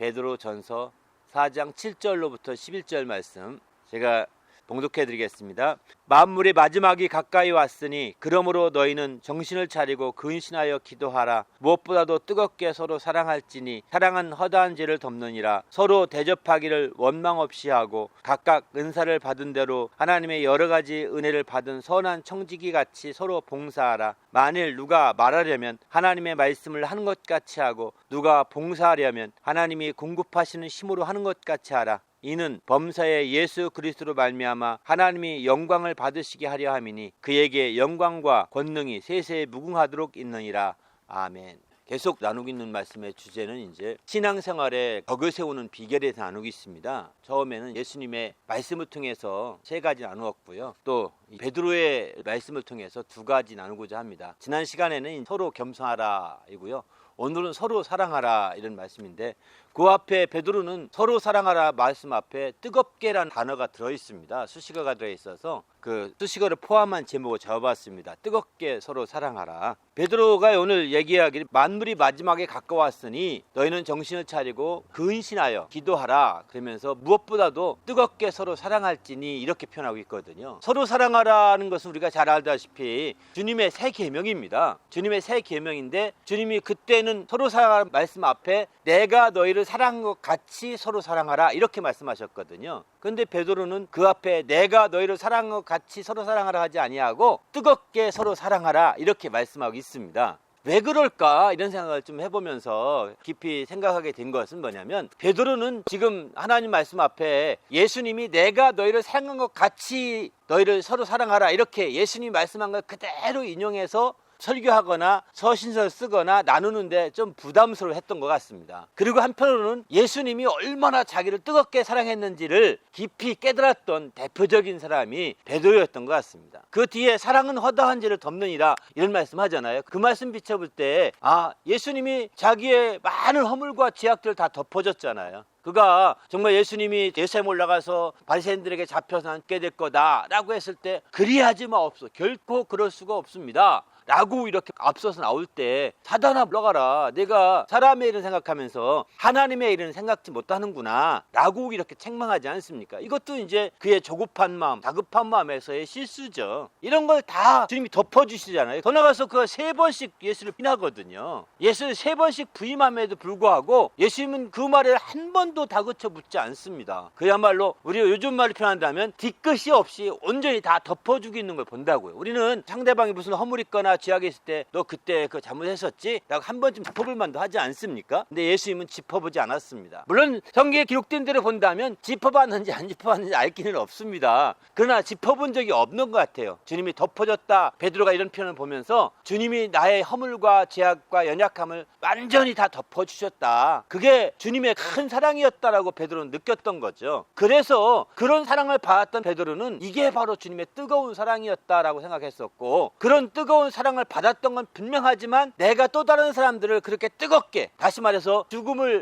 베드로전서 4장 7절로부터 11절 말씀 제가 봉독해 드리겠습니다. 만물의 마지막이 가까이 왔으니 그러므로 너희는 정신을 차리고 근신하여 기도하라. 무엇보다도 뜨겁게 서로 사랑할지니 사랑은 허다한 죄를 덮느니라. 서로 대접하기를 원망 없이 하고 각각 은사를 받은 대로 하나님의 여러 가지 은혜를 받은 선한 청지기 같이 서로 봉사하라. 만일 누가 말하려면 하나님의 말씀을 하는 것 같이 하고 누가 봉사하려면 하나님이 공급하시는 힘으로 하는 것 같이 하라. 이는 범사에 예수 그리스도로 말미암아 하나님이 영광을 받으시게 하려 함이니 그에게 영광과 권능이 세세에 무궁하도록 있느니라. 아멘. 계속 나누고 있는 말씀의 주제는 이제 신앙생활에 덕을 세우는 비결에 대해서 나누고 있습니다. 처음에는 예수님의 말씀을 통해서 3가지 나누었고요. 또 베드로의 말씀을 통해서 2가지 나누고자 합니다. 지난 시간에는 서로 겸손하라 이고요. 오늘은 서로 사랑하라 이런 말씀인데 그 앞에 베드로는 서로 사랑하라 말씀 앞에 뜨겁게라는 단어가 들어있습니다. 수식어가 들어있어서 그 수식어를 포함한 제목을 잡아봤습니다. 뜨겁게 서로 사랑하라. 베드로가 오늘 얘기하기를 만물이 마지막에 가까웠으니 너희는 정신을 차리고 근신하여 기도하라 그러면서 무엇보다도 뜨겁게 서로 사랑할지니 이렇게 표현하고 있거든요. 서로 사랑하라는 것은 우리가 잘 알다시피 주님의 새 계명입니다. 주님의 새 계명인데 주님이 그때는 서로 사랑하라 말씀 앞에 내가 너희를 사랑한 것 같이 서로 사랑하라 이렇게 말씀하셨거든요. 그런데 베드로는 그 앞에 내가 너희를 사랑한 것 같이 서로 사랑하라 하지 아니하고 뜨겁게 서로 사랑하라 이렇게 말씀하고 있습니다. 왜 그럴까 이런 생각을 좀 해보면서 깊이 생각하게 된 것은 뭐냐면 베드로는 지금 하나님 말씀 앞에 예수님이 내가 너희를 사랑한 것 같이 너희를 서로 사랑하라 이렇게 예수님이 말씀한 걸 그대로 인용해서 설교하거나 서신서를 쓰거나 나누는데 좀 부담스러워 했던 것 같습니다. 그리고 한편으로는 예수님이 얼마나 자기를 뜨겁게 사랑했는지를 깊이 깨달았던 대표적인 사람이 베드로였던 것 같습니다. 그 뒤에 사랑은 허다한 죄를 덮느니라 이런 말씀 하잖아요. 그 말씀 비춰볼 때 예수님이 자기의 많은 허물과 죄악들을 다 덮어줬잖아요. 그가 정말 예수님이 예루살렘 올라가서 바리새인들에게 잡혀서 앉게 될 거다라고 했을 때 그리하지 마옵소서 결코 그럴 수가 없습니다 라고 이렇게 앞서서 나올 때 사단아 물러가라 내가 사람의 일은 생각하면서 하나님의 일은 생각지 못하는구나 라고 이렇게 책망하지 않습니까? 이것도 이제 그의 조급한 마음 다급한 마음에서의 실수죠. 이런 걸 다 주님이 덮어주시잖아요. 더 나가서 그가 3번씩 예수를 비나거든요. 예수를 3번씩 부임함에도 불구하고 예수님은 그 말에 한 번도 다그쳐 묻지 않습니다. 그야말로 우리가 요즘 말로 표현한다면 뒤끝이 없이 온전히 다 덮어주고 있는 걸 본다고요. 우리는 상대방이 무슨 허물 있거나 죄악이 있을 때 너 그때 그 잘못했었지? 라고 한 번쯤 짚어볼 만도 하지 않습니까? 근데 예수님은 짚어보지 않았습니다. 물론 성경에 기록된 대로 본다면 짚어봤는지 안 짚어봤는지 알 길은 없습니다. 그러나 짚어본 적이 없는 것 같아요. 주님이 덮어줬다. 베드로가 이런 표현을 보면서 주님이 나의 허물과 죄악과 연약함을 완전히 다 덮어주셨다. 그게 주님의 큰 사랑이었다라고 베드로는 느꼈던 거죠. 그래서 그런 사랑을 받았던 베드로는 이게 바로 주님의 뜨거운 사랑이었다라고 생각했었고 그런 뜨거운 사랑을 받았던 건 분명하지만 내가 또 다른 사람들을 그렇게 뜨겁게 다시 말해서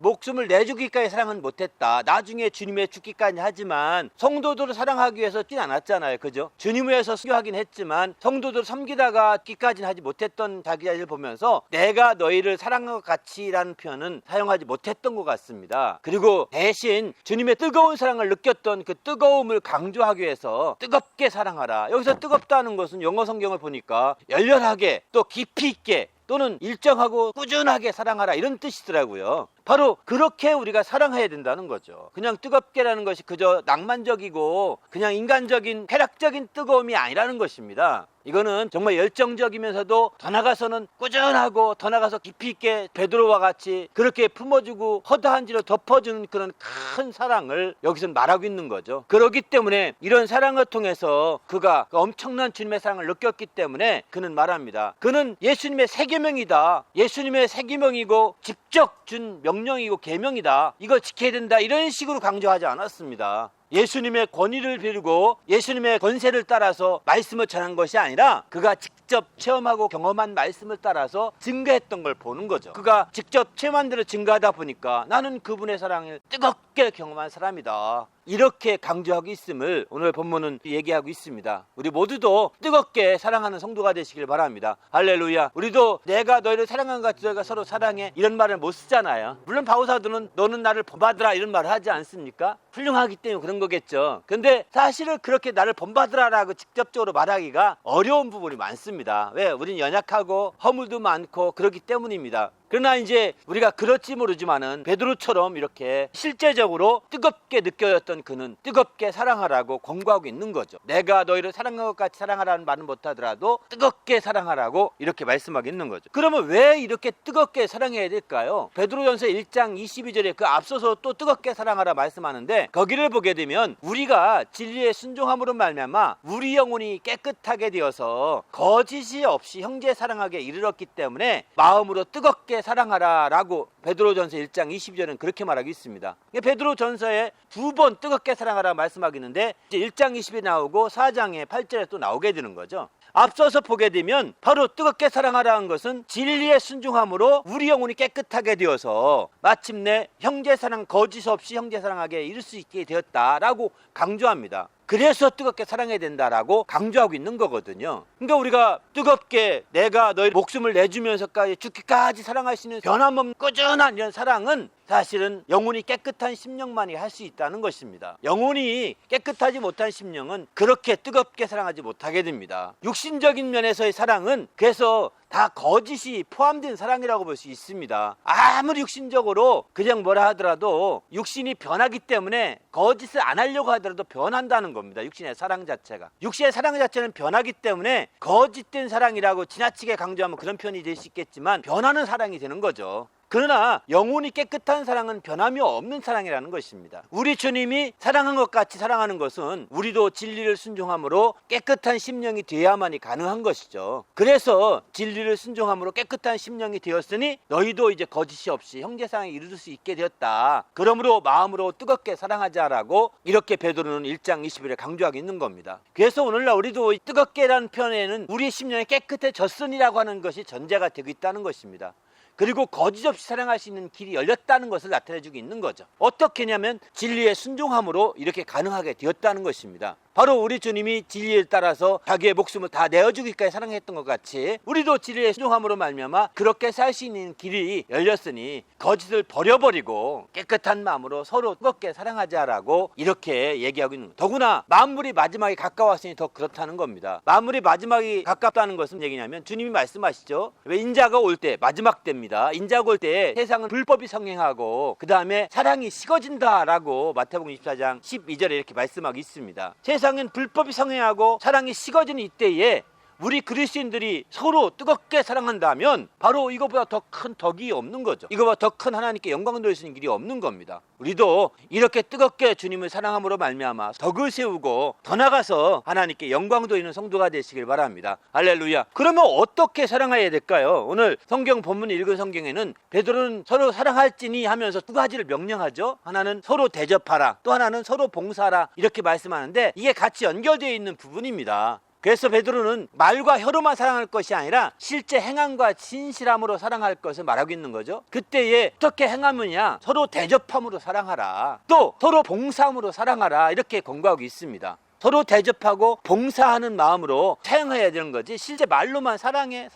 목숨을 내주기까지 사랑은 못했다. 나중에 주님의 죽기까지 하지만 성도들을 사랑하기 위해서 뛰지 않았잖아요. 그죠? 주님을 위해서 수교하긴 했지만 성도들을 섬기다가 끼까지는 하지 못했던 자기 자신을 보면서 내가 너희를 사랑한 것 같이라는 표현은 사용하지 못했던 것 같습니다. 그리고 대신 주님의 뜨거운 사랑을 느꼈던 그 뜨거움을 강조하기 위해서 뜨겁게 사랑하라. 여기서 뜨겁다는 것은 영어 성경을 보니까 열렬하게 또 깊이 있게 또는 일정하고 꾸준하게 사랑하라 이런 뜻이더라고요. 바로 그렇게 우리가 사랑해야 된다는 거죠. 그냥 뜨겁게라는 것이 그저 낭만적이고 그냥 인간적인 쾌락적인 뜨거움이 아니라는 것입니다. 이거는 정말 열정적이면서도 더 나가서는 꾸준하고 더 나가서 깊이 있게 베드로와 같이 그렇게 품어주고 허다한 죄를 덮어주는 그런 큰 사랑을 여기서 말하고 있는 거죠. 그렇기 때문에 이런 사랑을 통해서 그가 엄청난 주님의 사랑을 느꼈기 때문에 그는 말합니다. 그는 예수님의 새 계명이다. 예수님의 새 계명이고 직접 준 명령이고 계명이다. 이걸 지켜야 된다. 이런 식으로 강조하지 않았습니다. 예수님의 권위를 빌고 예수님의 권세를 따라서 말씀을 전한 것이 아니라 그가 직접 체험하고 경험한 말씀을 따라서 증거했던 걸 보는 거죠. 그가 직접 체험한 대로 증거하다 보니까 나는 그분의 사랑을 뜨겁게 경험한 사람이다. 이렇게 강조하고 있음을 오늘 본문은 얘기하고 있습니다. 우리 모두도 뜨겁게 사랑하는 성도가 되시길 바랍니다. 할렐루야. 우리도 내가 너희를 사랑한 것 같이 너희가 서로 사랑해 이런 말을 못 쓰잖아요. 물론 바울사도는 너는 나를 본받으라 이런 말을 하지 않습니까? 훌륭하기 때문에 그런 거겠죠. 근데 사실은 그렇게 나를 본받으라라고 직접적으로 말하기가 어려운 부분이 많습니다. 왜? 우리는 연약하고 허물도 많고 그렇기 때문입니다. 그러나 이제 우리가 그럴지 모르지만은 베드로처럼 이렇게 실제적으로 뜨겁게 느껴졌던 그는 뜨겁게 사랑하라고 권고하고 있는 거죠. 내가 너희를 사랑한 것 같이 사랑하라는 말은 못하더라도 뜨겁게 사랑하라고 이렇게 말씀하고 있는 거죠. 그러면 왜 이렇게 뜨겁게 사랑해야 될까요? 베드로전서 1장 22절에 그 앞서서 또 뜨겁게 사랑하라 말씀하는데 거기를 보게 되면 우리가 진리의 순종함으로 말미암아 우리 영혼이 깨끗하게 되어서 거짓이 없이 형제 사랑하게 이르렀기 때문에 마음으로 뜨겁게 사랑하라라고 베드로전서 1장 22절은 그렇게 말하고 있습니다. 베드로전서에 두 번 뜨겁게 사랑하라 말씀하고 있는데 이제 1장 20에 나오고 4장에 8절에 또 나오게 되는 거죠. 앞서서 보게 되면 바로 뜨겁게 사랑하라는 것은 진리의 순종함으로 우리 영혼이 깨끗하게 되어서 마침내 형제사랑 거짓 없이 형제사랑하게 이룰 수 있게 되었다라고 강조합니다. 그래서 뜨겁게 사랑해야 된다라고 강조하고 있는 거거든요. 그러니까 우리가 뜨겁게 내가 너희 목숨을 내주면서까지 죽기까지 사랑할 수 있는 변함없는 꾸준한 이런 사랑은 사실은 영혼이 깨끗한 심령만이 할 수 있다는 것입니다. 영혼이 깨끗하지 못한 심령은 그렇게 뜨겁게 사랑하지 못하게 됩니다. 육신적인 면에서의 사랑은 그래서 다 거짓이 포함된 사랑이라고 볼 수 있습니다. 아무리 육신적으로 그냥 뭐라 하더라도 육신이 변하기 때문에 거짓을 안 하려고 하더라도 변한다는 겁니다. 육신의 사랑 자체가. 육신의 사랑 자체는 변하기 때문에 거짓된 사랑이라고 지나치게 강조하면 그런 표현이 될 수 있겠지만 변하는 사랑이 되는 거죠. 그러나 영혼이 깨끗한 사랑은 변함이 없는 사랑이라는 것입니다. 우리 주님이 사랑한 것 같이 사랑하는 것은 우리도 진리를 순종함으로 깨끗한 심령이 되어야만이 가능한 것이죠. 그래서 진리를 순종함으로 깨끗한 심령이 되었으니 너희도 이제 거짓이 없이 형제사랑에 이르를 수 있게 되었다. 그러므로 마음으로 뜨겁게 사랑하자라고 이렇게 베드로는 1장 20일에 강조하고 있는 겁니다. 그래서 오늘날 우리도 뜨겁게라는 표현에는 우리의 심령이 깨끗해졌으니라고 하는 것이 전제가 되고 있다는 것입니다. 그리고 거짓 없이 사랑할 수 있는 길이 열렸다는 것을 나타내주고 있는 거죠. 어떻게냐면 진리의 순종함으로 이렇게 가능하게 되었다는 것입니다. 바로 우리 주님이 진리에 따라서 자기의 목숨을 다 내어주기까지 사랑했던 것 같이 우리도 진리의 순종함으로 말미암아 그렇게 살 수 있는 길이 열렸으니 거짓을 버려버리고 깨끗한 마음으로 서로 뜨겁게 사랑하자라고 이렇게 얘기하고 있는 거예요. 더구나 만물이 마지막에 가까웠으니 더 그렇다는 겁니다. 만물이 마지막이 가깝다는 것은 얘기냐면 주님이 말씀하시죠. 왜 인자가 올 때 마지막 때입니다. 인자가 올 때 세상은 불법이 성행하고 그 다음에 사랑이 식어진다라고 마태복음 24장 12절에 이렇게 말씀하고 있습니다. 세상은 불법이 성행하고 사랑이 식어지는 이때에 우리 그리스도인들이 서로 뜨겁게 사랑한다면 바로 이거보다 더 큰 덕이 없는 거죠. 이거보다 더 큰 하나님께 영광 돌릴 수 있는 길이 없는 겁니다. 우리도 이렇게 뜨겁게 주님을 사랑함으로 말미암아 덕을 세우고 더 나가서 하나님께 영광 돌리는 성도가 되시길 바랍니다. 할렐루야. 그러면 어떻게 사랑해야 될까요? 오늘 성경 본문 읽은 성경에는 베드로는 서로 사랑할지니 하면서 두 가지를 명령하죠. 하나는 서로 대접하라, 또 하나는 서로 봉사하라 이렇게 말씀하는데 이게 같이 연결되어 있는 부분입니다. 그래서 베드로는 말과 혀로만 사랑할 것이 아니라 실제 행함과 진실함으로 사랑할 것을 말하고 있는 거죠. 그때에 어떻게 행하느냐? 서로 대접함으로 사랑하라. 또 서로 봉사함으로 사랑하라. 이렇게 권고하고 있습니다. 서로 대접하고 봉사하는 마음으로 사용해야 되는 거지 실제 말로만 사랑해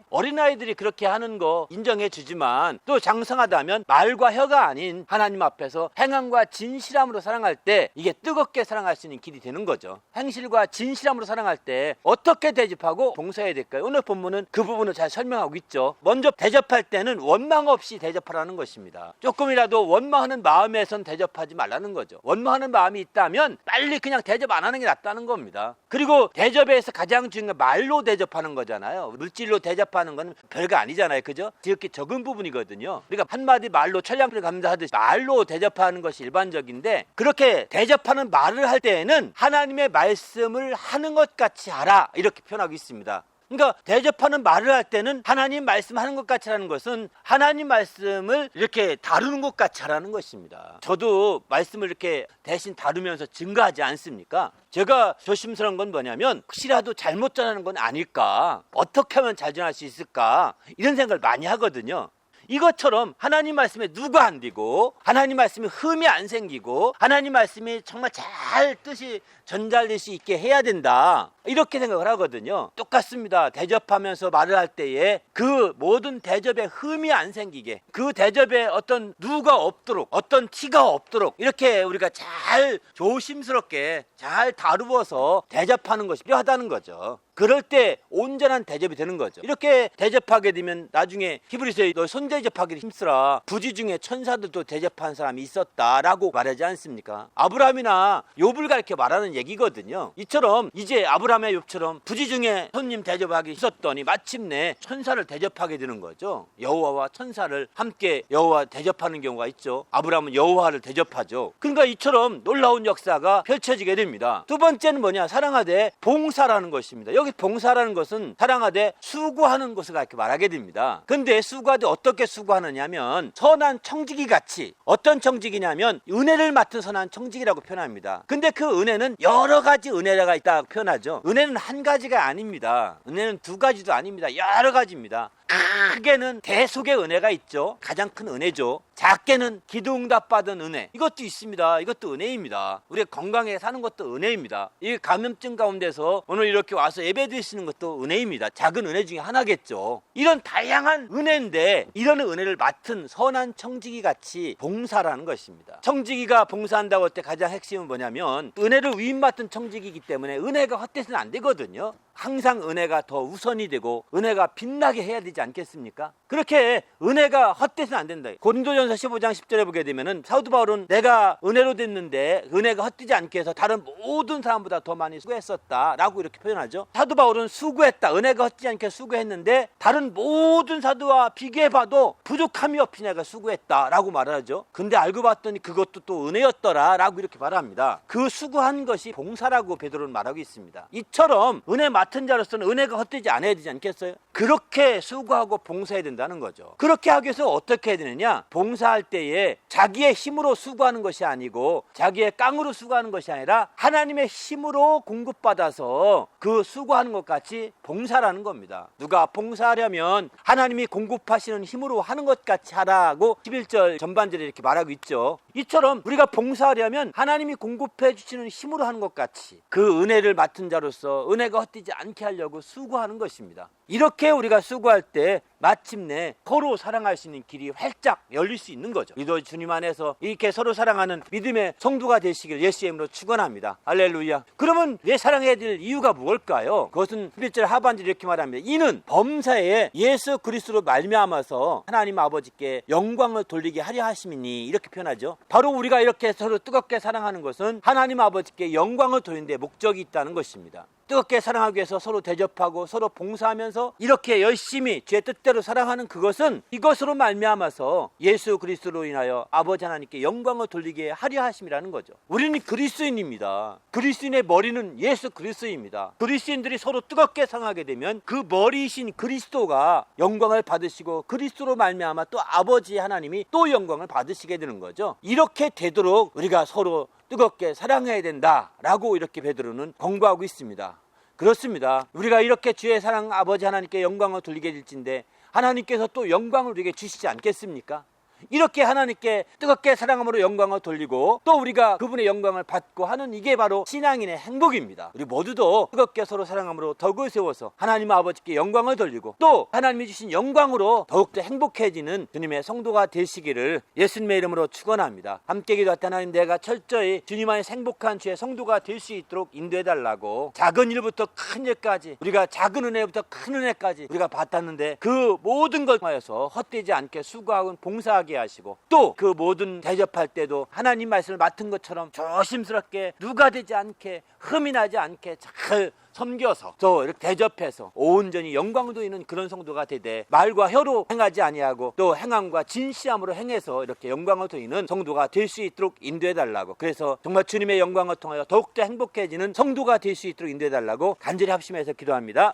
어린아이들이 그렇게 하는 거 인정해 주지만 또 장성하다면 말과 혀가 아닌 하나님 앞에서 행함과 진실함으로 사랑할 때 이게 뜨겁게 사랑할 수 있는 길이 되는 거죠. 행실과 진실함으로 사랑할 때 어떻게 대접하고 봉사해야 될까요? 오늘 본문은 그 부분을 잘 설명하고 있죠. 먼저 대접할 때는 원망 없이 대접하라는 것입니다. 조금이라도 원망하는 마음에선 대접하지 말라는 거죠. 원망하는 마음이 있다면 빨리 그냥 대접 안 하는 게 낫다는 겁니다. 그리고 대접에서 가장 중요한 건 말로 대접하는 거잖아요. 물질로 대접하는 건 별거 아니잖아요. 그죠? 지극히 적은 부분이거든요. 우리가 한마디 말로 천냥풀 감사하듯이 말로 대접하는 것이 일반적인데 그렇게 대접하는 말을 할 때에는 하나님의 말씀을 하는 것 같이 하라 이렇게 표현하고 있습니다. 그러니까 대접하는 말을 할 때는 하나님 말씀하는 것 같이 하는 것은 하나님 말씀을 이렇게 다루는 것 같이 하라는 것입니다. 저도 말씀을 이렇게 대신 다루면서 증거하지 않습니까? 제가 조심스러운 건 뭐냐면 혹시라도 잘못 전하는 건 아닐까? 어떻게 하면 잘 전할 수 있을까? 이런 생각을 많이 하거든요. 이것처럼 하나님 말씀에 누가 안 되고 하나님 말씀에 흠이 안 생기고 하나님 말씀이 정말 잘 뜻이 전달될 수 있게 해야 된다, 이렇게 생각을 하거든요. 똑같습니다. 대접하면서 말을 할 때에 그 모든 대접에 흠이 안 생기게, 그 대접에 어떤 누가 없도록, 어떤 티가 없도록 이렇게 우리가 잘 조심스럽게 잘 다루어서 대접하는 것이 필요하다는 거죠. 그럴 때 온전한 대접이 되는 거죠. 이렇게 대접하게 되면 나중에 히브리서에 너 손대접하기를 힘쓰라, 부지 중에 천사들도 대접한 사람이 있었다라고 말하지 않습니까? 아브라함이나 욥을 가르쳐 말하는 얘기거든요. 이처럼 이제 아브라함의 욥처럼 부지 중에 손님 대접하기 있었더니 마침내 천사를 대접하게 되는 거죠. 여호와와 천사를 함께 여호와 대접하는 경우가 있죠. 아브라함은 여호와를 대접하죠. 그러니까 이처럼 놀라운 역사가 펼쳐지게 됩니다. 두 번째는 뭐냐? 사랑하되 봉사라는 것입니다. 여기 봉사라는 것은 사랑하되 수고하는 것을 이렇게 말하게 됩니다. 근데 수고하되 어떻게 수고하느냐면 선한 청지기 같이, 어떤 청지기냐면 은혜를 맡은 선한 청지기라고 표현합니다. 근데 그 은혜는 여러 가지 은혜가 있다고 표현하죠. 은혜는 한 가지가 아닙니다. 은혜는 두 가지도 아닙니다. 여러 가지입니다. 크게는 대속의 은혜가 있죠. 가장 큰 은혜죠. 작게는 기도응답 받은 은혜, 이것도 있습니다. 이것도 은혜입니다. 우리가 건강하게 사는 것도 은혜입니다. 이 감염증 가운데서 오늘 이렇게 와서 예배 드리시는 것도 은혜입니다. 작은 은혜 중에 하나겠죠. 이런 다양한 은혜인데 이런 은혜를 맡은 선한 청지기 같이 봉사라는 것입니다. 청지기가 봉사한다고 할 때 가장 핵심은 뭐냐면 은혜를 위임받은 청지기이기 때문에 은혜가 헛되서는 안 되거든요. 항상 은혜가 더 우선이 되고 은혜가 빛나게 해야 되지 않겠습니까? 그렇게 은혜가 헛되서는 안 된다. 고린도전서 15장 10절에 보게 되면은 사도 바울은 내가 은혜로 됐는데 은혜가 헛되지 않게 해서 다른 모든 사람보다 더 많이 수고했었다라고 이렇게 표현하죠. 사도 바울은 수고했다, 은혜가 헛되지 않게 수고했는데 다른 모든 사도와 비교해봐도 부족함이 없이 내가 수고했다라고 말하죠. 근데 알고 봤더니 그것도 또 은혜였더라라고 이렇게 말합니다. 그 수고한 것이 봉사라고 베드로는 말하고 있습니다. 이처럼 은혜 맡은 자로서는 은혜가 헛되지 않아야 되지 않겠어요? 그렇게 수고하고 봉사해야 된다는 거죠. 그렇게 하기 위해서 어떻게 해야 되느냐? 봉사할 때에 자기의 힘으로 수고하는 것이 아니고 자기의 깡으로 수고하는 것이 아니라 하나님의 힘으로 공급받아서 그 수고하는 것 같이 봉사라는 겁니다. 누가 봉사하려면 하나님이 공급하시는 힘으로 하는 것 같이 하라고 11절 전반절에 이렇게 말하고 있죠. 이처럼 우리가 봉사하려면 하나님이 공급해 주시는 힘으로 하는 것 같이 그 은혜를 맡은 자로서 은혜가 헛되지 않게 하려고 수고하는 것입니다. 이렇게 우리가 수고할 때 마침내 서로 사랑할 수 있는 길이 활짝 열릴 수 있는 거죠. 우리도 주님 안에서 이렇게 서로 사랑하는 믿음의 성도가 되시길 예수의 이름으로 축원합니다. 할렐루야. 그러면 왜 사랑해야 될 이유가 무엇일까요? 그것은 11절 하반절에 이렇게 말합니다. 이는 범사에 예수 그리스도로 말미암아서 하나님 아버지께 영광을 돌리게 하려 하심이니, 이렇게 표현하죠. 바로 우리가 이렇게 서로 뜨겁게 사랑하는 것은 하나님 아버지께 영광을 돌리는 데 목적이 있다는 것입니다. 뜨겁게 사랑하기 위해서 서로 대접하고 서로 봉사하면서 이렇게 열심히 주의 뜻대로 사랑하는 그것은 이것으로 말미암아서 예수 그리스도로 인하여 아버지 하나님께 영광을 돌리게 하려 하심이라는 거죠. 우리는 그리스도인입니다. 그리스도인의 머리는 예수 그리스도입니다. 그리스도인들이 서로 뜨겁게 사랑하게 되면 그 머리이신 그리스도가 영광을 받으시고 그리스도로 말미암아 또 아버지 하나님이 또 영광을 받으시게 되는 거죠. 이렇게 되도록 우리가 서로 뜨겁게 사랑해야 된다라고 이렇게 베드로는 권고하고 있습니다. 그렇습니다. 우리가 이렇게 주의 사랑 아버지 하나님께 영광을 돌리게 될진데 하나님께서 또 영광을 우리에게 주시지 않겠습니까? 이렇게 하나님께 뜨겁게 사랑함으로 영광을 돌리고 또 우리가 그분의 영광을 받고 하는 이게 바로 신앙인의 행복입니다. 우리 모두도 뜨겁게 서로 사랑함으로 덕을 세워서 하나님 아버지께 영광을 돌리고 또 하나님이 주신 영광으로 더욱더 행복해지는 주님의 성도가 되시기를 예수님의 이름으로 축원합니다. 함께 기도할 때 하나님, 내가 철저히 주님 안에 행복한 주의 성도가 될 수 있도록 인도해달라고, 작은 일부터 큰 일까지 우리가 작은 은혜부터 큰 은혜까지 우리가 받았는데 그 모든 것 하여서 헛되지 않게 수고하고 봉사하게 하시고 또 그 모든 대접할 때도 하나님 말씀을 맡은 것처럼 조심스럽게 누가 되지 않게 흠이 나지 않게 잘 섬겨서 또 이렇게 대접해서 온전히 영광도 있는 그런 성도가 되되 말과 혀로 행하지 아니하고 또 행함과 진실함으로 행해서 이렇게 영광을 돌리는 성도가 될 수 있도록 인도해달라고, 그래서 정말 주님의 영광을 통하여 더욱더 행복해지는 성도가 될 수 있도록 인도해달라고 간절히 합심해서 기도합니다.